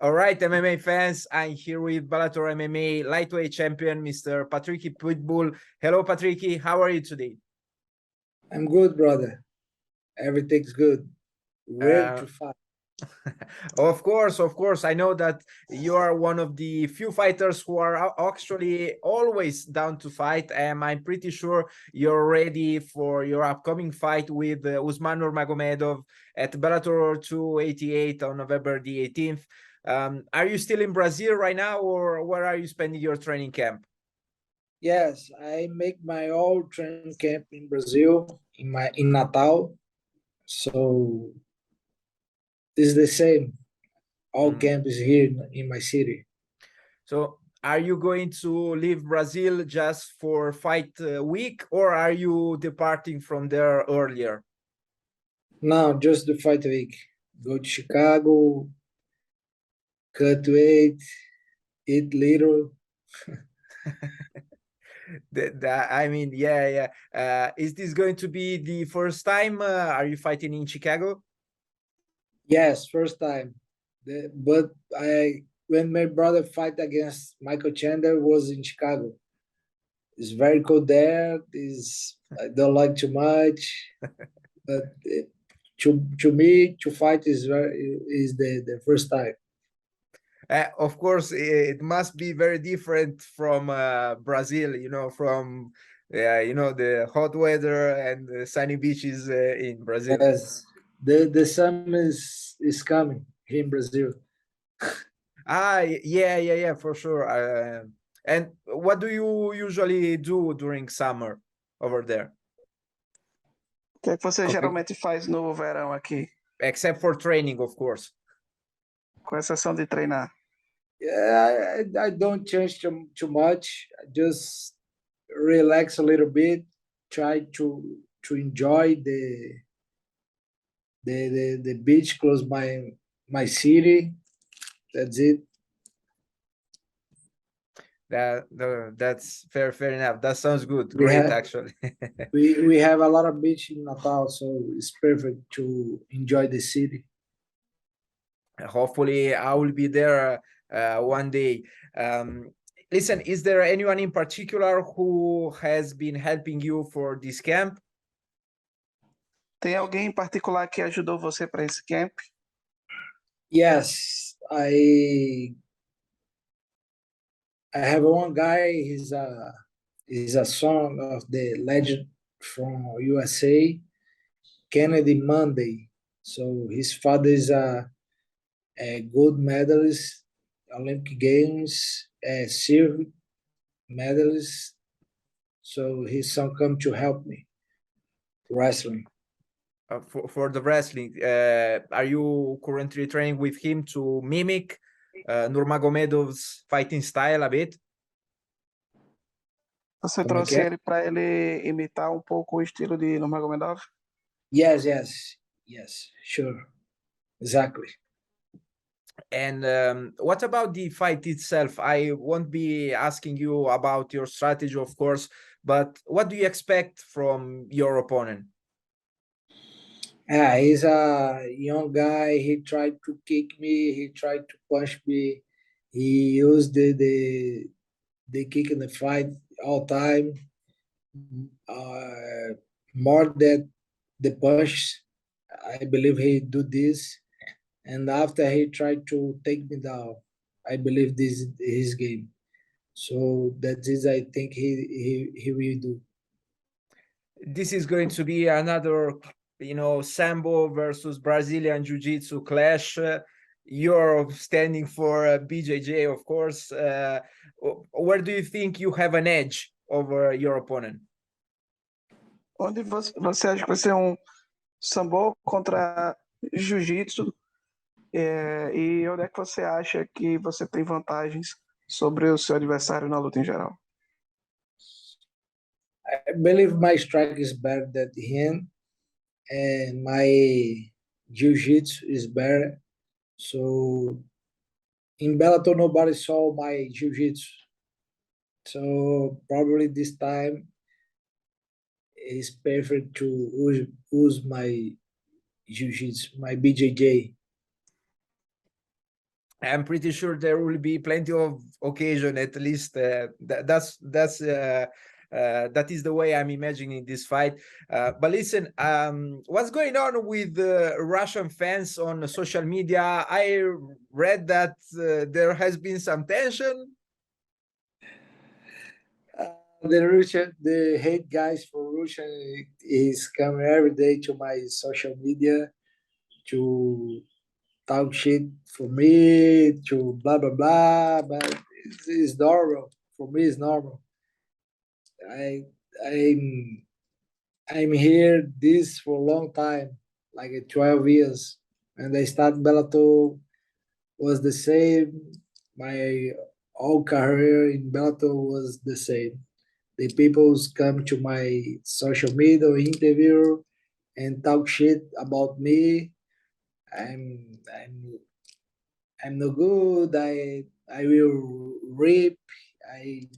All right, MMA fans, I'm here with Bellator MMA lightweight champion, Mr. Patricky Pitbull. Hello, Patricky. How are you today? I'm good, brother. Everything's good. Ready Uh, to fight. of course. I know that you are one of the few fighters who are actually always down to fight, and I'm pretty sure you're ready for your upcoming fight with Usman Nurmagomedov at Bellator 288 on November the 18th. Are you still in Brazil right now, or where are you spending your training camp? Yes, I make my old training camp in Brazil, in Natal. So it's the same. All Mm. camp is here in my city. So are you going to leave Brazil just for fight week, or are you departing from there earlier? Now just the fight week. Go to Chicago, cut weight, eat little. I mean, yeah. Is this going to be the first time? Are you fighting in Chicago? Yes, first time. But I when my brother fight against Michael Chandler was in Chicago. It's very cold there. Is I don't like too much, but to me to fight is the first time. Of course, it must be very different from Brazil. From the hot weather and the sunny beaches in Brazil. Yes, the sun is coming here in Brazil. Yeah, for sure. And what do you usually do during summer over there, O que é que você Okay. geralmente faz no verão aqui, except for training, of course? com exceção de treinar? Yeah, I don't change too much. I just relax a little bit. Try to enjoy the beach close my city. That's it. That's fair enough. That sounds good. We Great, have actually. we have a lot of beach in Natal, so it's perfect to enjoy the city. Hopefully, I will be there one day. Listen, is there anyone in particular who has been helping you for this camp? Tem alguém em particular que ajudou você para esse camp? Yes, I have one guy. He's a son of the legend from USA, Kennedy Monday. So his father is a gold medalist, Olympic Games, a silver medalist. So his son come to help me wrestling. For the wrestling, are you currently training with him to mimic Nurmagomedov's fighting style a bit? Você Como é que trouxe é? ele para ele imitar um pouco o estilo de Nurmagomedov? Yes, sure, exactly. And what about the fight itself? I won't be asking you about your strategy, of course, but what do you expect from your opponent? Yeah, he's a young guy. He tried to kick me. He tried to punch me. He used the kick in the fight all time. Uh, More than the punch, I believe he do this. And after he tried to take me down, I believe this is his game. So that is, I think he will do. This is going to be another, sambo versus Brazilian Jiu-Jitsu clash. You're standing for BJJ, of course. Where do you think you have an edge over your opponent? Onde você acha que vai ser um sambo contra jiu-jitsu? E onde é que você acha que você tem vantagens sobre o seu adversário na luta em geral? I believe my strike is better than him, and my jiu-jitsu is better. So in Bellator, nobody saw my jiu-jitsu. So probably this time is perfect to use my jiu-jitsu, my BJJ. I'm pretty sure there will be plenty of occasion. At least that is the way I'm imagining this fight. But listen, what's going on with Russian fans on social media? I read that there has been some tension. The hate guys for Russian is coming every day to my social media to talk shit for me, to blah blah blah. But it's normal for me. It's normal. I I'm I'm here this for a long time, like 12 years, and I started Bellator was the same. My whole career in Bellator was the same. The people's come to my social media or interview and talk shit about me. I'm I'm I'm no good. I will rape. I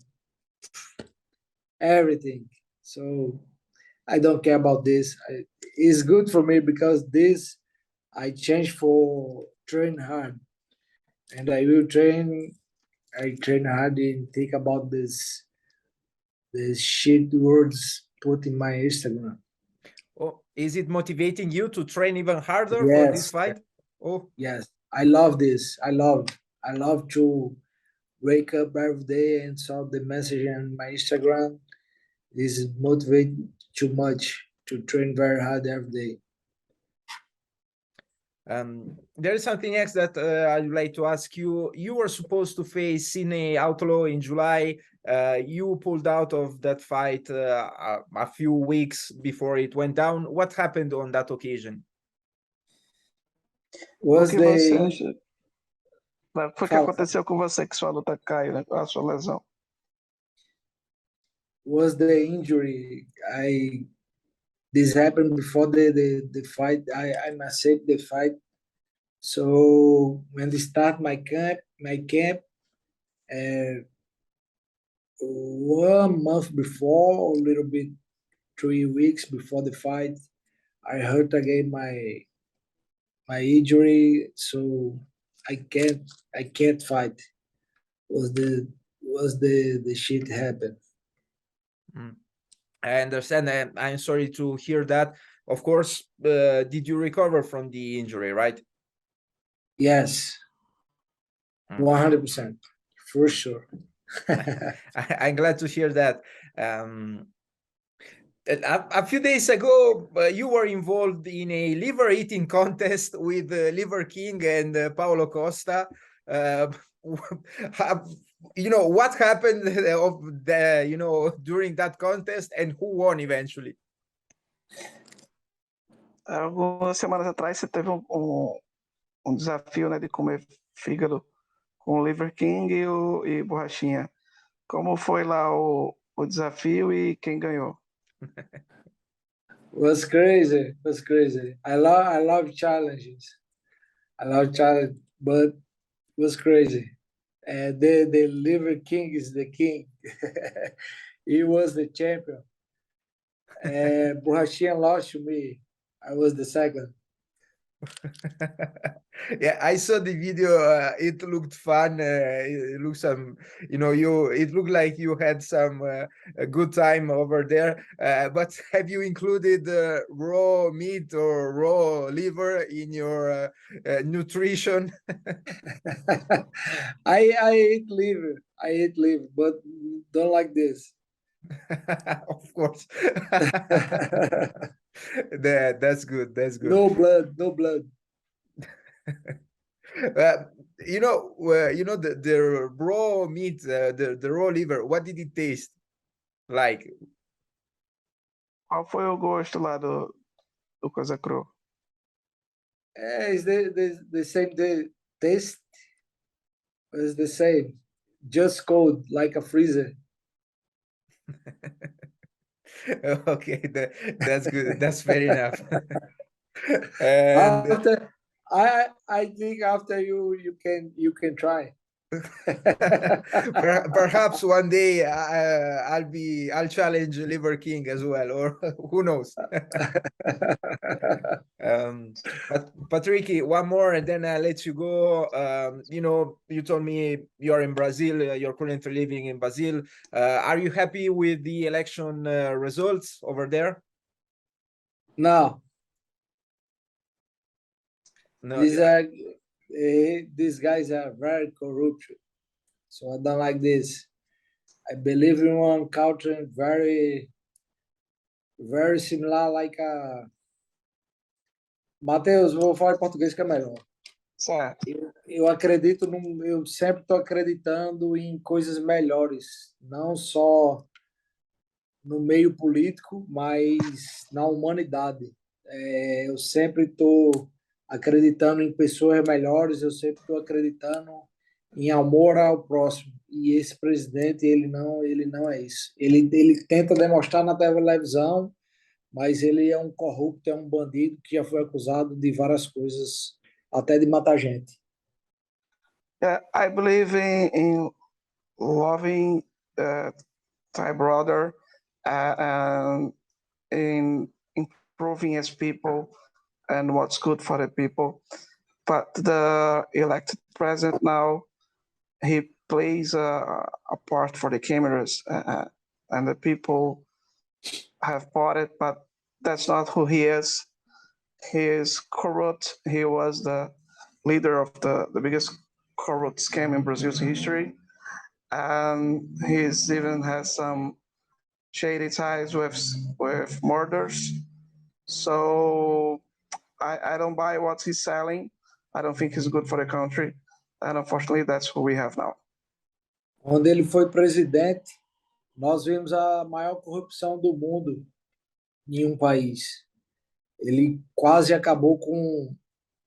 everything. So I don't care about this. It's good for me because this I change for train hard, and I will train. I train hard and think about this shit words put in my Instagram. Oh, is it motivating you to train even harder for this Yes, fight? Oh, yes. I love this. I love to wake up every day and saw the message on my Instagram. This motivate too much to train very hard every day. there is something else that I'd like to ask you. You were supposed to face Cine Outlaw in July. You pulled out of that fight a few weeks before it went down. What happened on that occasion? O Was que você the acha? Foi o que fala, aconteceu com você que sua luta caiu, né? A sua lesão. was the injury? I This happened before the fight. I accept the fight. So when they start my camp, uh, 1 month before, a little bit 3 weeks before the fight, I hurt again my injury, so I can't fight. Was the shit happened? Mm. I understand. I'm sorry to hear that. Of course, did you recover from the injury, right? Yes, Mm. 100% for sure. I'm glad to hear that. A few days ago, you were involved in a liver eating contest with Liver King and Paulo Costa. What happened of during that contest, and who won eventually? Algumas semanas atrás você teve um desafio, né, de comer fígado com o Liver King e Borrachinha. Como foi lá o desafio e quem ganhou? Was crazy. Was crazy. I love challenges. I love challenge, but was crazy. And the Liver King is the king. He was the champion. And Borrachinha lost to me. I was the second. Yeah, I saw the video. It looked fun. It looked it looked like you had some a good time over there. But have you included raw meat or raw liver in your nutrition? I eat liver. I eat liver, but don't like this. Of course. That's good. That's good. No blood. No blood. The raw meat, the raw liver. What did it taste like? Qual foi o gosto lá do Coisa Cru? It's the same taste. It's the same. Just cold, like a freezer. Okay, that's good. That's fair enough. And After I think after you can try. Perhaps one day I'll challenge Liver King as well, or who knows. But Patricky, one more, and then I'll let you go. You told me you're in Brazil. You're currently living in Brazil. Are you happy with the election results over there? No, No. these guys are very corrupt. So I don't like this. I believe in one culture very, very similar like a... Matheus, vou falar em português que é melhor. Certo. Eu acredito, eu sempre estou acreditando em coisas melhores, não só no meio político, mas na humanidade. Eu sempre estou acreditando em pessoas melhores, eu sempre estou acreditando em amor ao próximo. E esse presidente, ele não é isso. Ele tenta demonstrar na televisão, mas ele é um corrupto, é um bandido que já foi acusado de várias coisas, até de matar gente. Yeah, I believe in loving Thai brother and in improving as people and what's good for the people. But the elected president now, he plays a part for the cameras and the people have bought it, but that's not who he is. He is corrupt. He was the leader of the biggest corrupt scam in Brazil's history. And he's even has some shady ties with murders. So I don't buy what he's selling. I don't think he's good for the country. And unfortunately, that's who we have now. Quando ele foi presidente, nós vimos a maior corrupção do mundo em um país. Ele quase acabou com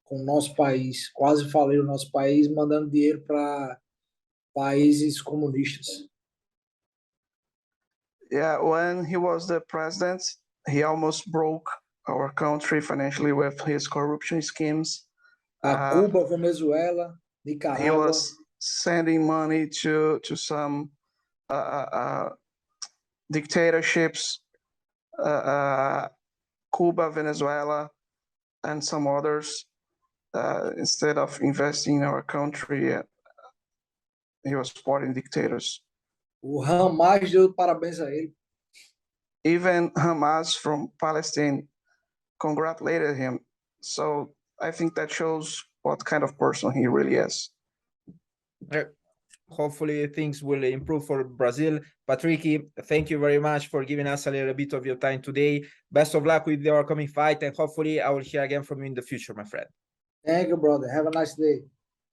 o nosso país, quase faliu o nosso país, mandando dinheiro para países comunistas. Yeah, when he was the president, he almost broke our country financially with his corruption schemes. Cuba, Venezuela, He Nicarágua. was sending money to some dictatorships, Cuba, Venezuela, and some others. Instead of investing in our country, he was supporting dictators. O Hamas deu parabéns a ele. Even Hamas from Palestine congratulated him. So I think that shows what kind of person he really is. Hopefully things will improve for Brazil. Patricky, thank you very much for giving us a little bit of your time today. Best of luck with your upcoming fight, and hopefully I will hear again from you in the future, my friend. Thank you, brother. Have a nice day.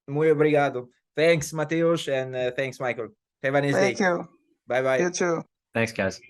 Muy obrigado. Thanks, Mateus, and thanks, Michael. Have a nice day. Thank you. Bye-bye. You too. Thanks, guys.